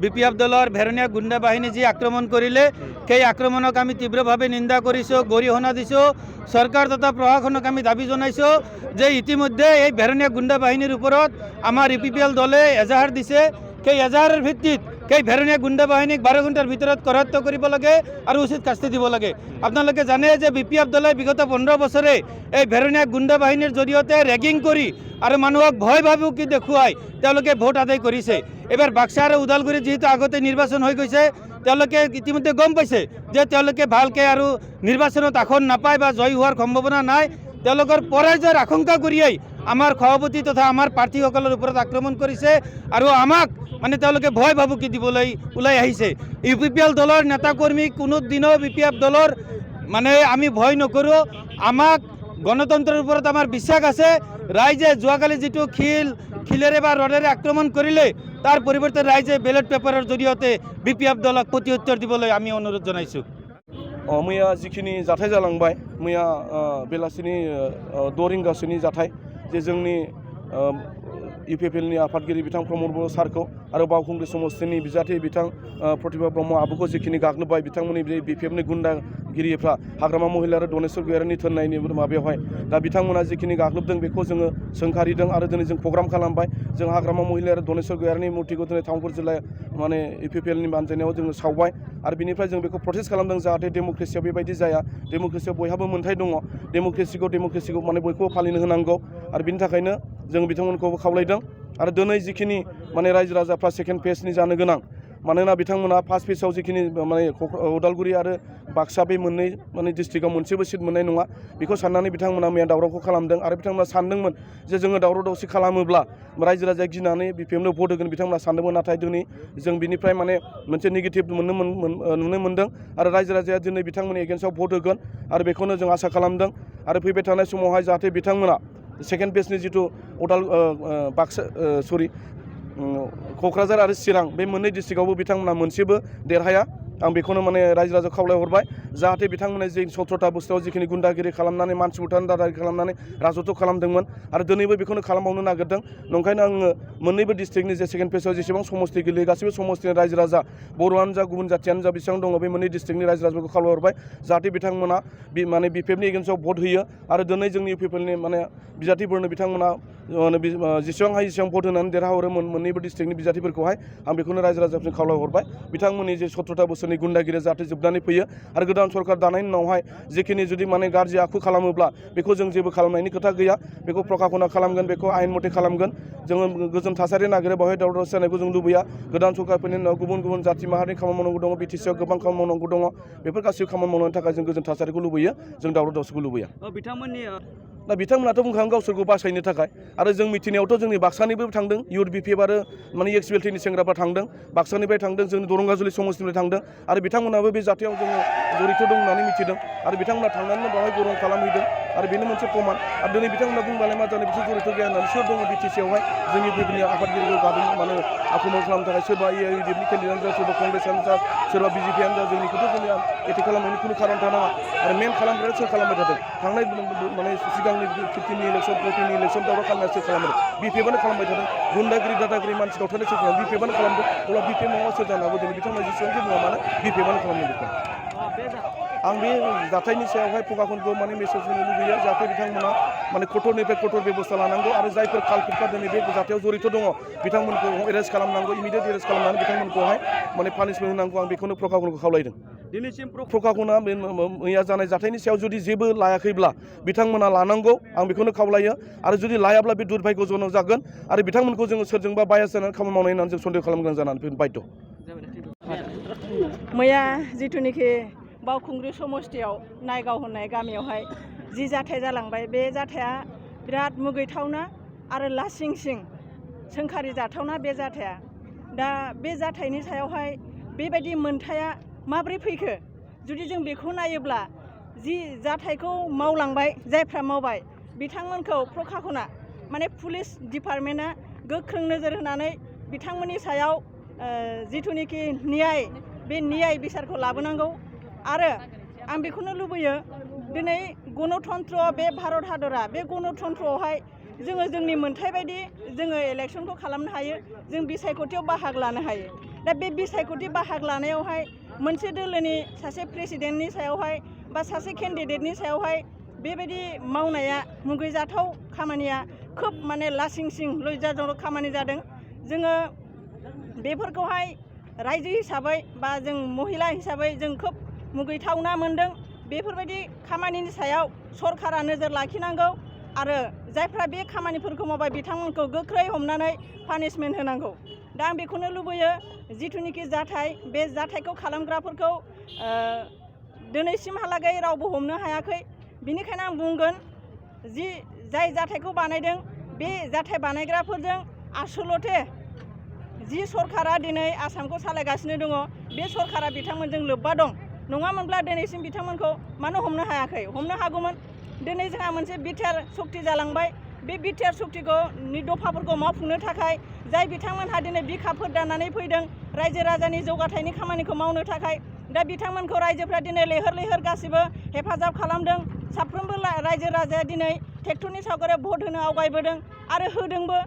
BPF দলৰ ভেৰণীয়া গুণ্ডা বাহিনী যি আক্ৰমণ কৰিলে সেই আক্ৰমণক আমি তীব্ৰভাৱে নিন্দা কৰিছোঁ, গৰিহণা দিছোঁ। চৰকাৰ তথা প্ৰশাসনক আমি দাবী জনাইছোঁ যে ইতিমধ্যে এই ভেৰণীয়া গুণ্ডা বাহিনীৰ ওপৰত আমাৰ UPPL দলে এজাহাৰ দিছে। সেই এজাহাৰৰ ভিত্তিত সেই ভেৰণীয়া গুণ্ডা বাহিনীক 12 ঘণ্টাৰ ভিতৰত কৰায়ত্ব কৰিব লাগে আৰু উচিত শাস্তি দিব লাগে। আপোনালোকে জানে যে BPF দলে বিগত 15 বছৰে এই ভেৰণীয়া গুণ্ডা বাহিনীৰ জৰিয়তে ৰেগিং কৰি আৰু মানুহক ভয় ভাবুকি দেখুৱাই তেওঁলোকে ভোট আদায় কৰিছে। এবাৰ বাক্সা আৰু ওদালগুৰিত যেহেতু আগতে নিৰ্বাচন হৈ গৈছে, তেওঁলোকে ইতিমধ্যে গম পাইছে যে তেওঁলোকে ভালকৈ আৰু নিৰ্বাচনত আসন নাপায় বা জয়ী হোৱাৰ সম্ভাৱনা নাই। তেওঁলোকৰ পৰাজয়ৰ আশংকা কৰিয়েই আমাৰ সভাপতি তথা আমাৰ প্ৰাৰ্থীসকলৰ ওপৰত আক্ৰমণ কৰিছে আৰু আমাক মানে তেওঁলোকে ভয় ভাবুকি দিবলৈ ওলাই আহিছে। UPPL দলৰ নেতাকৰ্মী কোনো দিনো BPF দলৰ মানে আমি ভয় নকৰোঁ। আমাক গণতন্ত্ৰৰ ওপৰত আমাৰ বিশ্বাস আছে। ৰাইজে যোৱাকালি যিটো শিলেৰে বা ৰডেৰে আক্ৰমণ কৰিলে তাৰ পৰিৱৰ্তে ৰাইজে বেলট পেপাৰৰ জৰিয়তে BPF দলক প্ৰত্যুত্তৰ দিবলৈ আমি অনুৰোধ জনাইছোঁ। मैया जिखिनि जाथाय जालांबाय मैया बेलासिनि 6 रिंगासोनि जाथाय जे जोंनि UPPL नि आफादगिरि बिथां प्रमद बर' सारखौ आरो बावखुंग्रि समस्तिनि बिजाथि बिथां प्रतिभा ब्रह्म आबुखौ जिखिनि गाग्लोबबाय बिथांमोननि बे BPF नि गुन्डागिरिफ्रा हाग्रामा महिला आरो दनेश्वर गयारिनि थोननायनि माबायावहाय दा बिथांमोना जिखिनि गाग्लोबदों बेखौ जोङो सोंखारिदों आरो दिनै जों प्रग्राम खालामबाय। जों हाग्रामा महिला आरो दनेश्वर गयारिनि मुर्तिखौ दिनै तामुलपुर जिल्ला माने UPPL नि बानजायनायाव जोङो सावबाय आरो बिनिफ्राय जों बेखौ प्रटेस्ट खालामदों जाहाथे डेम'क्रेसियाव बेबायदि जाया। डेम'क्रेसियाव बयहाबो मोन्थाय दङ। डेम'क्रेसिखौ माने बयखौबो फालिनो होनांगौ आरो बिनि थाखायनो जों बिथांमोनखौबो खावलायदों। आरो दिनै जिखिनि माने रायजो राजाफ्रा सेकेन्ड फेजनि जानो गोनां मानोना बिथांमोना फार्स्ट फेजआव जिखिनि माने उदालगुरि आरो बाक्सा बे मोननै माने डिस्ट्रिक्टआव मोनसेबो सिट मोननाय नङा बेखौ साननानै बिथांमोना मैया दावरावखौ खालामदों आरो बिथांमोना सानदोंमोन जे जोङो दावराव दावसि खालामोब्ला रायजो राजाया गिनानै BPF नो भट होगोन बिथांमोना सानदोंमोन। नाथाय दिनै जों बिनिफ्राय माने मोनसे नेगेटिभ नुनो मोन्दों आरो रायजो राजाया दिनै बिथांमोननि एगेन्स्टआव भट होगोन आरो बेखौनो जों आसा खालामदों। आरो फैबाय थानाय समावहाय जाहाथे बिथांमोना सेकेन्ड फेजनि जिथु क'क्राझार आरो चिरां बे मोननै डिस्ट्रिक्टआवबो बिथांमोना मोनसेबो देरहाया आं बेखौनो माने रायजो राजा खावलायहरबाय जाहाथे बिथांमोना जे 17था बोसोराव जिखिनि गुन्डागिरि खालामनानै मानसि बुथारनानै दादागिरि खालामनानै राजत्व खालामदोंमोन आरो दिनैबो बेखौनो खालामबावनो नागिरदों। नंखायनो आङो मोननैबो डिस्ट्रिक्टनि जे सेकेन्ड फेजआव जेसेबां समस्ति गोलैयो गासैबो समस्तिनि रायजो राजा बर'आनो जा गुबुन जाथियानो जा बेसेबां दङ बे मोननै डिस्ट्रिक्टनि रायजो राजाफोरखौ खावलायहरबाय जाहाथे बिथांमोना माने BPF नि एगेन्स्टआव भट होयो आरो दिनै जोंनि UPPL नि माने बिजाथिफोरनो बिथांमोना जेसेबां हायो एसेबां भट होनानै देरहाहरो मोननैबो डिस्ट्रिक्टनि बिजाथिफोरखौहाय आं बेखौनो रायजो राजाफोरनो खावलायहरबाय। बिथांमोननि जे 17था बोसोरनि गुन्डागिरिया जाहाथे जोबनानै फैयो आरो गोदान सरकार दानायनि उनावहाय जिखिनि जुदि माने गाज्रि आखु खालामोब्ला बेखौ जों जेबो खालामनायनि खोथा गैया। बेखौ प्रखाखना खालामगोन, बेखौ आयेन मथे खालामगोन। जोङो गोजोन थासारि नागिरो बेवहाय दावराव दावसि जानायखौ जों लुबैया। गोदान सरकार फैनायनि उनाव गुबुन गुबुन जाथि माहारिनि खामानि मावनांगौ दङ। BTC आव गोबां खामानि मावनांगौ दङ। बेफोर गासैबो खामानि मावनायनि थाखाय जों गोजोन थासारिखौ लुबैयो, जों दावराव दावसिखौ लुबैया। दा बिथांमोनाथ' बुंखागोन गावसोरखौ बासायनो थाखाय आरो जों मिथिनायावथ' जोंनि बाक्सानिबो थांदों इउथ BPF आरो माने एक्सबिएलटिनि सेंग्राफ्रा थांदों, बाक्सानिफ्राय थांदों, जोंनि दरंगाजुलि समस्तिनिफ्राय थांदों आरो बिथांमोनाबो बे जाथायाव जोङो जड़ित दं होननानै मिथिदों आरो बिथांमोना थांनानै बेवहाय गरम खालामहैदों आरो बेनो मोनसे प्रमान। आरो दिनै बिथांमोना बुंबालाय मा जानो बिसोर जड़ित गैया होननानै सोर दङ BTC आवहाय जोंनि बेबायदि आफादगिरिखौ गादों माने आक्रमण खालामनो थाखाय सोरबा AIUDF नि केन्डिडेटआनो जा, सोरबा कंग्रेसआनो जा, सोरबा BJPआनो जा, जोंनिखौथ' जोंनि एटेक खालामनायनि खुनु खारन थानाङा आरो मेन खालामग्राया सोर खालामबाय थादों थांनाय माने सिगांनि 15नि इलेक्सन 14नि इलेक्सन दावराव खालामनाया सोर खालामदों BPFआनो खालामबाय थादों। गुन्डागिरि दादागिरि मानसि दावथारनाय सोर खालामदों BPFआनो खालामदों। अब्ला BPF नङाबा सोर जानो हागौ दिनै बिथांमोना जेसेबांखि बुङा मानो BPFआनो खालामदों बेखौ। आं बे जाथायनि सायावहाय प्रखाखनखौ माने मेसेज होनो लुबैयो जाहाथे बिथांमोना माने कठोरनिफ्राय कठोर बेबस्था लानांगौ आरो जायफोर कालपिटफ्रा दिनै बे जाथायाव जड़ित दङ बिथांमोनखौ एरेस्ट खालामनांगौ, इमिडियेट एरेस्ट खालामनानै बिथांमोनखौहाय माने पानिशमेन्ट होनांगौ। आं बेखौनो प्रखाखनखौ खावलायदों। दिनैसिम प्रखाखना मैया जानाय जाथायनि सायाव जुदि जेबो लायाखैब्ला बिथांमोना लानांगौ, आं बेखौनो खावलायो। आरो जुदि लायाब्ला बे दुर्भाग्यजनक जागोन आरो बिथांमोनखौ जोङो सोरजोंबा बायास जानानै खामानि मावनाय होननानै जों सन्देह खालामनो गोनां जानानै फैगोन बाध्य। मैया जिथुनिखि बावखुंग्रि समस्तियाव नायगाव होननाय गामियावहाय जि जाथाय जालांबाय बे जाथाया बिराद मुगैथावना आरो लासिंसिं सोंखारि जाथावना बे जाथाया। दा बे जाथायनि सायावहाय बेबायदि मोनथाया माब्रै फैखो जुदि जों बेखौ नायोब्ला जि जाथायखौ मावलांबाय जायफ्रा मावबाय बिथांमोनखौ प्रखाखना माने पुलिस डिपार्टमेन्टआ गोख्रों नोजोर होनानै बिथांमोननि सायाव जिथुनिखि न्याय बे न्याय बिसारखौ लाबोनांगौ। आरो आं बेखौनो लुबैयो दिनै गणतन्त्र बे भारत हादरा बे गणतन्त्रआवहाय जोङो जोंनि मोन्थाय बायदि जोङो इलेक्सनखौ खालामनो हायो, जों बिसायख'थियाव बाहागो लानो हायो। दा बे बिसायख'थि बाहागो लानायावहाय मोनसे दोलोनि सासे प्रेसिडेन्टनि सायावहाय बा सासे केन्डिडेटनि सायावहाय बेबायदि मावनाया मुगैजाथाव खामानिया खोब माने लासिंसिं लज्जाजनक खामानि जादों। जोङो बेफोरखौहाय रायजो हिसाबै बा जों महिला हिसाबै जों खोब मुगैथावना मोनदों। बेफोरबायदि खामानिनि सायाव सरकारा नोजोर लाखिनांगौ आरो जायफ्रा बे खामानिफोरखौ मावबाय बिथांमोनखौ गोख्रै हमनानै पानिशमेन्ट होनांगौ। दा आं बेखौनो लुबैयो जिथुनिखि जाथाय बे जाथायखौ खालामग्राफोरखौ दिनैसिमहालागै रावबो हमनो हायाखै। बिनिखायनो आं बुंगोन जाय जाथायखौ बानायदों बे जाथाय बानायग्राफोरजों आसलथे जि सरकारा दिनै आसामखौ सालायगासिनो दङ बे सरकारा बिथांमोनजों लोब्बा दं। नङामोनब्ला दिनैसिम बिथांमोनखौ मानो हमनो हायाखै? हमनो हागौमोन। दिनै जोंहा मोनसे बिटिआर सक्ति जालांबाय। बे बिटिआर सक्तिखौ दफाफोरखौ मावफुंनो थाखाय जाय बिथांमोनहा दिनै बिखाफोर दानानै फैदों रायजो राजानि जौगाथायनि खामानिखौ मावनो थाखाय, दा बिथांमोनखौ रायजोफ्रा दिनै लैहोर लैहोर गासिबो हेफाजाब खालामदों। साफ्रोमबो रायजो राजाया दिनै ट्रेक्टरनि सावगारियाव भट होनो आवगायबोदों आरो होदोंबो।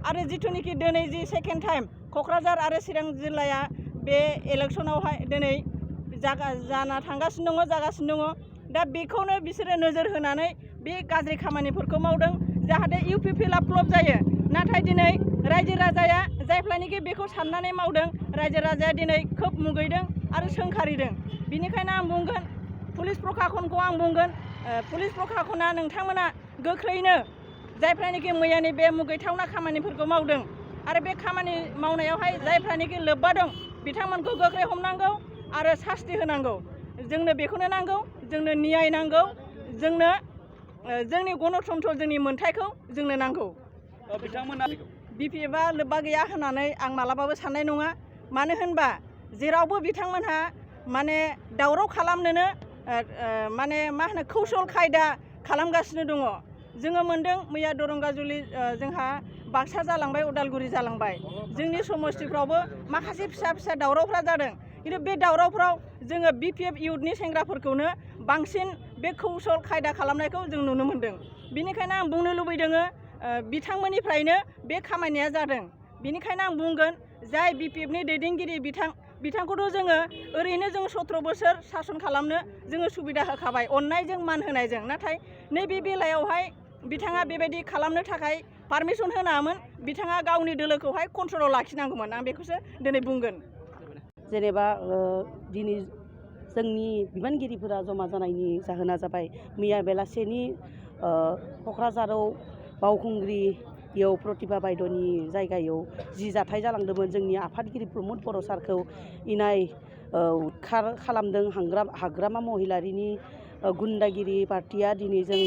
आरो जिथुनिखि दिनै जि सेकेन्ड टाइम क'क्राझार आरो चिरां जिल्लाया बे इलेक्सनावहाय दिनै जाना थांगासिनो दङ, जागासिनो दङ। दा बेखौनो बिसोरो नोजोर होनानै बे गाज्रि खामानिफोरखौ मावदों जाहाथे UPPLआ फ्लप जायो। नाथाय दिनै रायजो राजाया जायफ्रानिखि बेखौ साननानै मावदों रायजो राजाया दिनै खोब मुगैदों आरो सोंखारिदों। बिनिखायनो आं बुंगोन पुलिस प्रखाखनखौ आं बुंगोन पुलिस प्रखाखना नोंथांमोना गोख्रैनो जायफ्रानिखि मैयानि बे मुगैथावना खामानिफोरखौ मावदों आरो बे खामानि मावनायावहाय जायफ्रानिखि लोब्बा दं बिथांमोनखौ गोख्रै हमनांगौ आरो सास्ति होनांगौ। जोंनो बेखौनो नांगौ, जोंनो न्याय नांगौ, जोंनो जोंनि गणतन्त्र जोंनि मोन्थायखौ जोंनो नांगौ। बिथांमोना BPFआ लोब्बा गैया होननानै आं मालाबाबो साननाय नङा। मानो होनबा जेरावबो बिथांमोनहा माने दावराव खालामनोनो माने मा होनो कौशल खायदा खालामगासिनो दङ। जोङो मोनदों मैया दरंगाजुलि जोंहा बाक्सा जालांबाय, उदालगुरि जालांबाय। जोंनि समस्तिफ्रावबो माखासे फिसा फिसा दावरावफ्रा जादों। खिन्थु बे दावरावफ्राव जोङो BPF इउथनि सेंग्राफोरखौनो बांसिन बे कौशल खायदा खालामनायखौ जों नुनो मोन्दों। बिनिखायनो आं बुंनो लुबैदों बिथांमोननिफ्रायनो बे खामानिया जादों। बिनिखायनो आं बुंगोन जाय BPFनि दैदेनगिरि बिथांखौथ' जोङो ओरैनो जों 17 बोसोर सासन खालामनो जोङो सुबिदा होखाबाय अननायजों मान होनायजों। नाथाय नैबे बेलायावहाय बिथाङा बेबायदि खालामनो थाखाय पारमिसन होनाङामोन। बिथाङा गावनि दोलोखौहाय कन्ट्रलाव लाखिनांगौमोन। आं बेखौसो दिनै बुंगोन। जेनेबा दिनै जोंनि बिबानगिरिफोरा जमा जानायनि जाहोना जाबाय मैया बेलासेनि क'क्राझाराव बावखुंग्रियाव प्रतिभा बायद'नि जायगायाव जि जाथाय जालांदोंमोन जोंनि आफादगिरि प्रमद बर' सारखौ इनाय उदखार खालामदों हाग्रामा महिलारिनि गुन्दागिरि पार्टिया। दिनै जों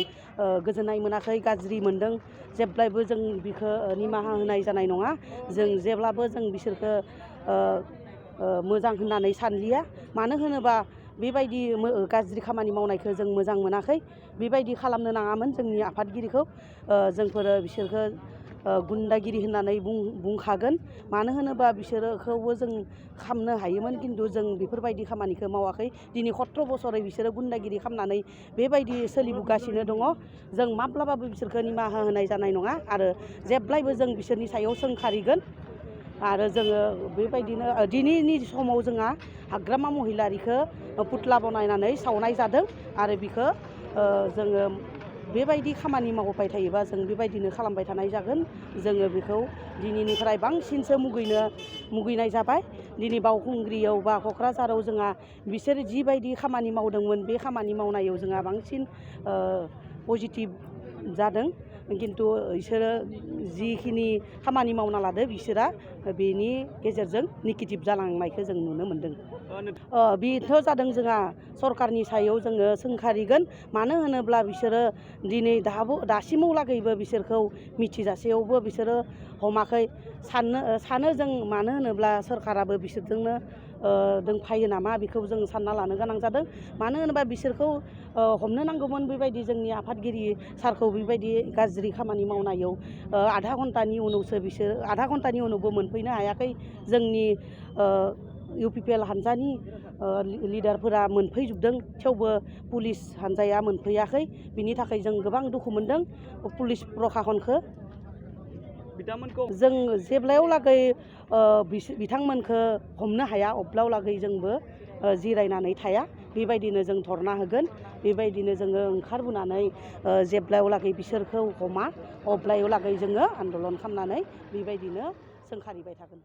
गोजोननाय मोनाखै, गाज्रि मोनदों। जेब्लायबो जों बिखौ निमाहा होनाय जानाय नङा। जों जेब्लाबो जों बिसोरखौ मोजां होननानै सानलिया। मानो होनोबा बेबायदि गाज्रि खामानि मावनायखौ जों मोजां मोनाखै। बेबायदि खालामनो नाङामोन जोंनि आफादगिरिखौ। जोंफोरो बिसोरखौ गुन्दागिरि होननानै बुंखागोन। मानो होनोबा बिसोरखौबो जों खालामनो हायोमोन, खिन्थु जों बेफोरबायदि खामानिखौ मावाखै। दिनै 17 बोसोरै बिसोरो गुन्दागिरि खालामनानै बेबायदि सोलिबोगासिनो दङ। जों माब्लाबाबो बिसोरखौ निमाहा होनाय जानाय नङा आरो जेब्लायबो जों बिसोरनि सायाव सोंखारिगोन। आरो जोङो बेबायदिनो दिनैनि समाव जोंहा हाग्रामा महिलारिखौ पुतला बनायनानै सावनाय जादों आरो बिखौ जोङो बेबायदि खामानि मावबाय थायोबा जों बेबायदिनो खालामबाय थानाय जागोन। जोङो बेखौ दिनैनिफ्राय बांसिनसो मुगैनाय जाबाय। दिनै बावखुंग्रियाव बा क'क्राझाराव जोंहा बिसोर जिबायदि खामानि मावदोंमोन बे खामानि मावनायाव जोंहा बांसिन पजिटिभ जादों। खिन्थु बिसोरो जिखिनि खामानि मावना लादो बिसोरा बेनि गेजेरजों नेगेटिभ जालांनायखौ जों नुनो मोन्दों। बेथ' जादों जोंहा सरकारनि सायाव जोङो सोंखारिगोन। मानो होनोब्ला बिसोरो दिनै दासिमाव लागैबो बिसोरखौ मिथिजासेयावबो बिसोरो हमाखै। सानो जों मानो होनोब्ला सरकाराबो बिसोरजोंनो दंफायो नामा बेखौ जों सानना लानो गोनां जादों। मानो होनोबा बिसोरखौ हमनो नांगौमोन। बेबायदि जोंनि आफादगिरि सारखौ बेबायदि गाज्रि खामानि मावनायाव आधा घन्टानि उनावबो मोनफैनो हायाखै। जोंनि UPPL हानजानि लिडारफोरा मोनफैजोबदों, थेवबो पुलिस हानजाया मोनफैयाखै। बिनि थाखाय जों गोबां दुखु मोनदों पुलिस प्रखाखनखौ। जों जेब्लायाव लागै बिथांमोनखौ हमनो हाया अब्लायाव लागै जोंबो जिरायनानै थाया बेबायदिनो जों धरना होगोन बेबायदिनो जोङो ओंखारबोनानै जेब्लायाव लागै बिसोरखौ हमा अब्लायाव लागै जोङो आन्दलन खालामनानै बेबायदिनो सोंखारिबाय थागोन।